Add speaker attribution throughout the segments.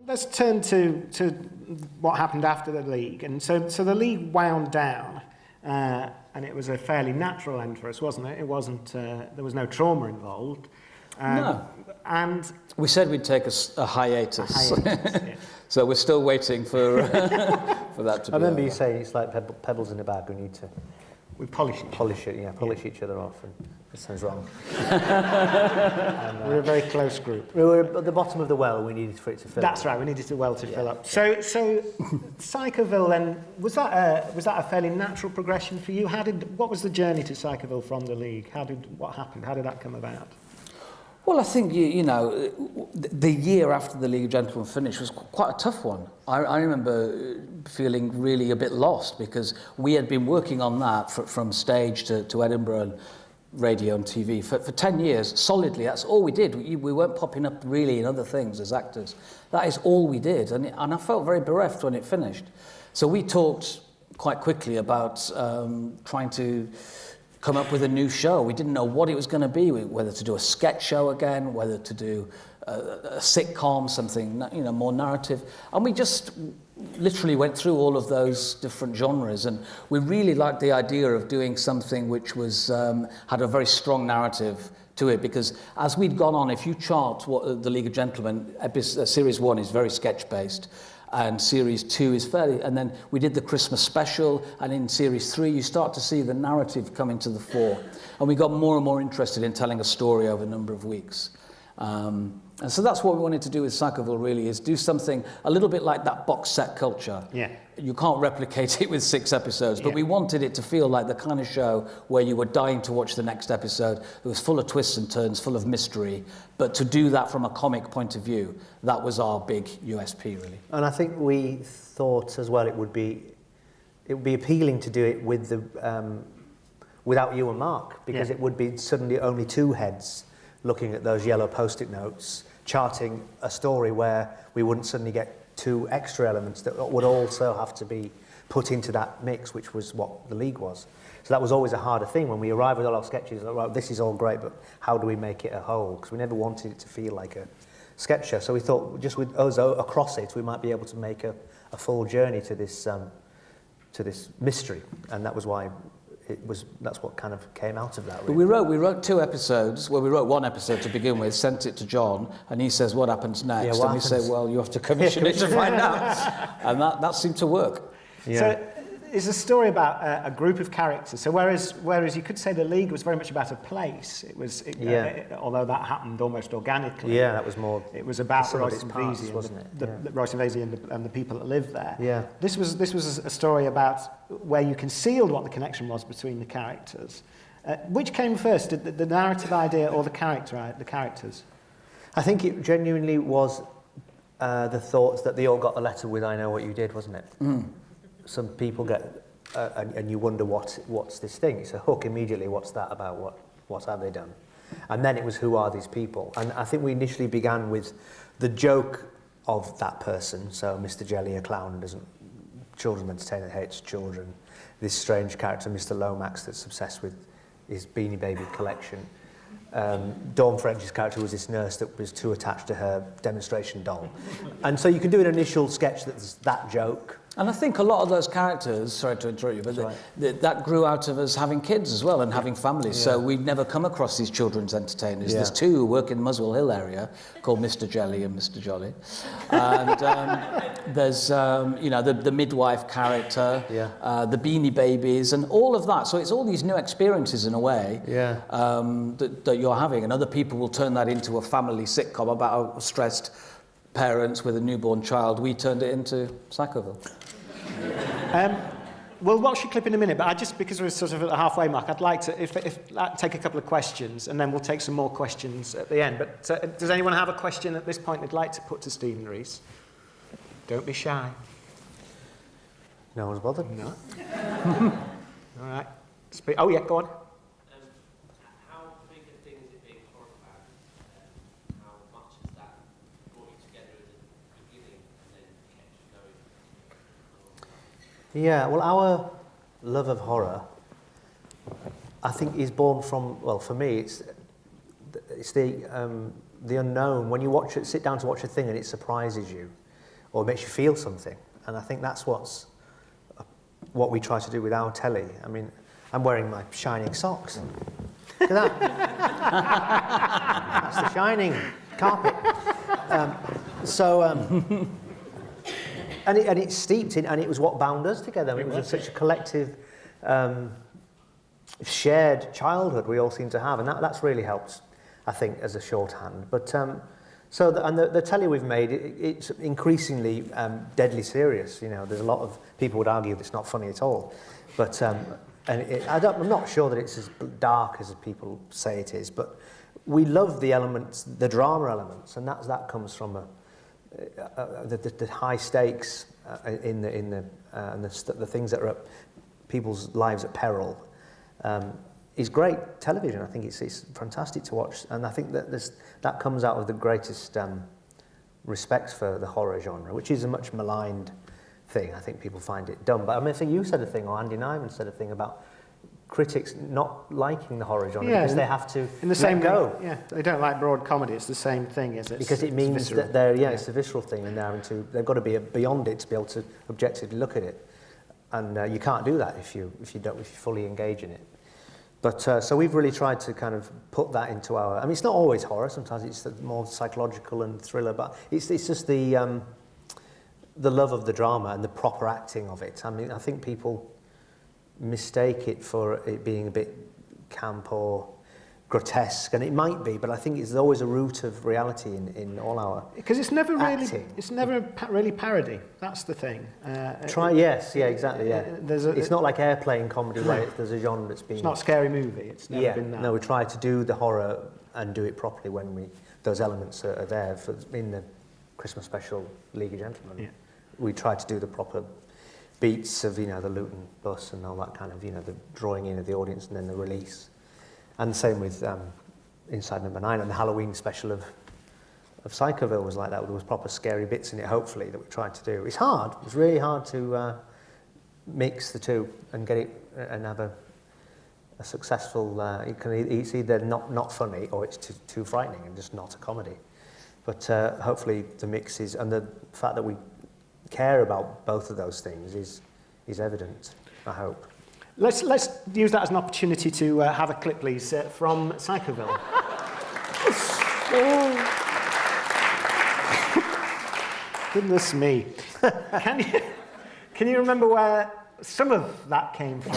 Speaker 1: let's turn to what happened after the league. And so the league wound down, and it was a fairly natural end for us, wasn't it? It wasn't. There was no trauma involved.
Speaker 2: No.
Speaker 1: And
Speaker 2: we said we'd take a hiatus.
Speaker 1: Yeah.
Speaker 2: So we're still waiting for for that to be.
Speaker 3: I remember you
Speaker 2: over.
Speaker 3: saying it's like pebbles in a bag. We need to
Speaker 1: polish
Speaker 3: each other off. And that sounds wrong.
Speaker 1: We're a very close group.
Speaker 3: We were at the bottom of the well. We needed for it to fill.
Speaker 1: That's right. We needed the well to fill up. So Psychoville then, was that a fairly natural progression for you? What was the journey to Psychoville from the league? What happened? How did that come about?
Speaker 2: Well, I think, you know, the year after the League of Gentlemen finished was quite a tough one. I remember feeling really a bit lost because we had been working on that from stage to Edinburgh and radio and TV for 10 years, solidly. That's all we did. We weren't popping up really in other things as actors. That is all we did. And I felt very bereft when it finished. So we talked quite quickly about trying to come up with a new show. We didn't know what it was going to be, whether to do a sketch show again, whether to do a sitcom, something, you know, more narrative. And we just literally went through all of those different genres, and we really liked the idea of doing something which was had a very strong narrative to it, because as we'd gone on, if you chart what the League of Gentlemen, series 1 is very sketch based, and series 2 is fairly, and then we did the Christmas special, and in series 3 you start to see the narrative coming to the fore, and we got more and more interested in telling a story over a number of weeks. And so that's what we wanted to do with Psychoville, really, is do something a little bit like that box set culture.
Speaker 1: Yeah.
Speaker 2: You can't replicate it with 6 episodes, but we wanted it to feel like the kind of show where you were dying to watch the next episode. It was full of twists and turns, full of mystery, but to do that from a comic point of view, that was our big USP, really.
Speaker 3: And I think we thought as well it would be appealing to do it with the without you and Mark, because it would be suddenly only 2 heads looking at those yellow post-it notes, charting a story where we wouldn't suddenly get 2 extra elements that would also have to be put into that mix, which was what the league was. So that was always a harder thing when we arrived with all our sketches. Like, well, this is all great, but how do we make it a whole? Because we never wanted it to feel like a sketch show. So we thought just with us across it, we might be able to make a full journey to this mystery, and that was why. That's what kind of came out of that. Really.
Speaker 2: But we wrote 2 episodes. Well, we wrote 1 episode to begin with, sent it to John, and he says, "What happens next?" And we say, "Well, you have to commission it to find out." And that seemed to work.
Speaker 1: Yeah. So it's a story about a group of characters. So whereas you could say the League was very much about a place, although that happened almost organically.
Speaker 3: Yeah, that was more.
Speaker 1: It was about
Speaker 3: Royce and Vesey,
Speaker 1: wasn't it? Royce and Vesey and the people that lived there.
Speaker 3: Yeah.
Speaker 1: This was a story about where you concealed what the connection was between the characters. Which came first, the narrative idea or the characters?
Speaker 3: I think it genuinely was the thoughts that they all got the letter with "I know what you did," wasn't it? Mm. Some people get, and you wonder what's this thing? It's a hook immediately. What's that about? What have they done? And then it was, who are these people? And I think we initially began with the joke of that person. So Mr. Jelly, a clown, children's entertainer, hates children. This strange character, Mr. Lomax, that's obsessed with his Beanie Baby collection. Dawn French's character was this nurse that was too attached to her demonstration doll. And so you can do an initial sketch that's that joke.
Speaker 2: And I think a lot of those characters, sorry to interrupt you, but that grew out of us having kids as well and having families. Yeah. So we'd never come across these children's entertainers. Yeah. There's 2 who work in Muswell Hill area called Mr. Jelly and Mr. Jolly. And there's, the midwife character, the Beanie Babies and all of that. So it's all these new experiences in a way that you're having. And other people will turn that into a family sitcom about stressed parents with a newborn child. We turned it into Psychoville.
Speaker 1: We'll watch your clip in a minute, but because we're sort of at the halfway mark, I'd like to take a couple of questions, and then we'll take some more questions at the end. But does anyone have a question at this point they'd like to put to Stephen Reece? Don't be shy.
Speaker 3: No one's bothered?
Speaker 1: No. All right. Oh, yeah, go on.
Speaker 4: How big a thing is it being talked about? How much has that brought you together at the beginning and then kept you going?
Speaker 3: Yeah, well, our love of horror, I think, is born from, well, for me, it's the unknown. When you sit down to watch a thing and it surprises you, or makes you feel something. And I think that's what we try to do with our telly. I mean, I'm wearing my Shining socks. Look at that. That's the Shining carpet. And it's steeped in, and it was what bound us together. I mean, it was such a collective, shared childhood we all seem to have, and that's really helped, I think, as a shorthand. But the telly we've made, it's increasingly deadly serious. You know, there's a lot of people would argue that it's not funny at all, but I'm not sure that it's as dark as people say it is. But we love the elements, the drama elements, and that comes from the high stakes in the things that are at people's lives at peril. Is great television. I think it's fantastic to watch, and I think that comes out of the greatest respect for the horror genre, which is a much maligned thing. I think people find it dumb. But I mean, I think you said a thing, or Andy Nyman said a thing about critics not liking the horror genre because they have to
Speaker 1: in the same
Speaker 3: go.
Speaker 1: Way, yeah, they don't like broad comedy. It's the same thing, is it?
Speaker 3: Because it means that it's a visceral thing, and they've got to be beyond it to be able to objectively look at it, and you can't do that if you fully engage in it. But so we've really tried to kind of put that into our. I mean, it's not always horror. Sometimes it's more psychological and thriller, but it's just the love of the drama and the proper acting of it. I mean, I think people mistake it for it being a bit camp or grotesque, and it might be, but I think it's always a root of reality in all our
Speaker 1: because it's never
Speaker 3: acting.
Speaker 1: It's never really parody. That's the thing.
Speaker 3: Exactly. It's not like airplane comedy where there's a genre that's been.
Speaker 1: It's not Scary Movie. It's never been that.
Speaker 3: No, we try to do the horror and do it properly when those elements are there. In the Christmas special League of Gentlemen, we try to do the proper beats of the Luton bus and all that kind of the drawing in of the audience and then the release. And the same with Inside Number 9 and the Halloween special of Psychoville was like that. There was proper scary bits in it, hopefully, that we tried to do. It's hard. It's really hard to mix the two and get it and have a successful. It's either not funny or it's too frightening and just not a comedy. But hopefully the mix is, and the fact that we care about both of those things is evident, I hope.
Speaker 1: Let's use that as an opportunity to have a clip, please, from Psychoville. Goodness me. Can you remember where some of that came from?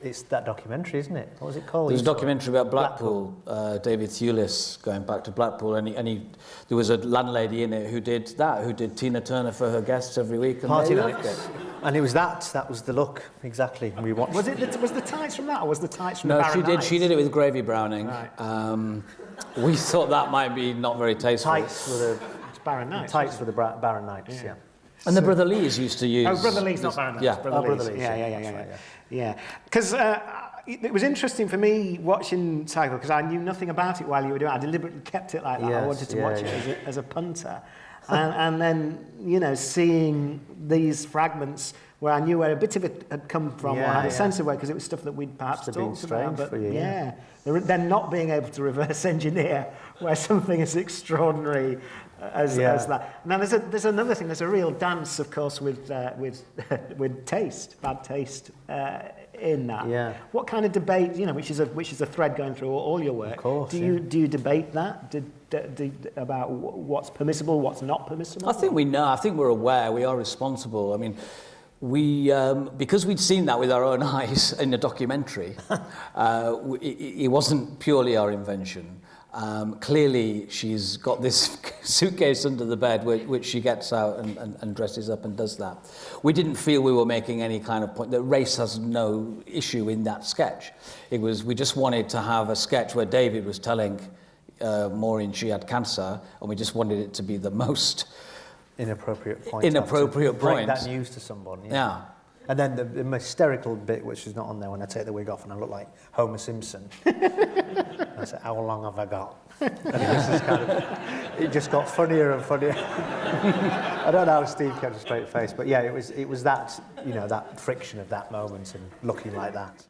Speaker 3: It's that documentary, isn't it? What was it called?
Speaker 2: There's a documentary about Blackpool. David Thewlis going back to Blackpool, and there was a landlady in it who did Tina Turner for her guests every week. And
Speaker 3: Party nights. And it was that was the look, exactly. We watched.
Speaker 1: Was the tights from that, or was the tights from the Barron Nights?
Speaker 2: She did it with Gravy Browning.
Speaker 1: Right.
Speaker 2: We thought that might be not very tasteful.
Speaker 3: Tights were
Speaker 1: It's Barron Nights.
Speaker 3: Tights for the Barron Nights, yeah.
Speaker 2: And the Brother Lees used to use.
Speaker 1: Oh, Brother Lees, not Barron Nights.
Speaker 2: Yeah,
Speaker 1: Brother Lees. Yeah. Because it was interesting for me watching Psycho because I knew nothing about it while you were doing it. I deliberately kept it like that. I wanted to watch it as a punter, and then seeing these fragments where I knew where a bit of it had come from or had a sense of where, because it was stuff that we'd perhaps talked about. But
Speaker 3: for you,
Speaker 1: then not being able to reverse engineer where something as extraordinary as that. Now there's another thing. There's a real dance, of course, with taste, bad taste in that.
Speaker 3: Yeah.
Speaker 1: What kind of debate, which is a thread going through all your work?
Speaker 3: Of course.
Speaker 1: Do you debate that? About what's permissible, what's not permissible?
Speaker 2: I think we know. I think we're aware. We are responsible. I mean, we because we'd seen that with our own eyes in the documentary. It wasn't purely our invention. Clearly, she's got this suitcase under the bed, which she gets out and dresses up and does that. We didn't feel we were making any kind of point that race has no issue in that sketch. We just wanted to have a sketch where David was telling Maureen she had cancer, and we just wanted it to be the most
Speaker 3: inappropriate point.
Speaker 2: Break
Speaker 3: that news to someone.
Speaker 2: Yeah.
Speaker 3: And then the hysterical bit, which is not on there, when I take the wig off and I look like Homer Simpson. I said, "How long have I got?" And it just got funnier and funnier. I don't know how Steve kept a straight face, but yeah, it was that that friction of that moment and looking like that.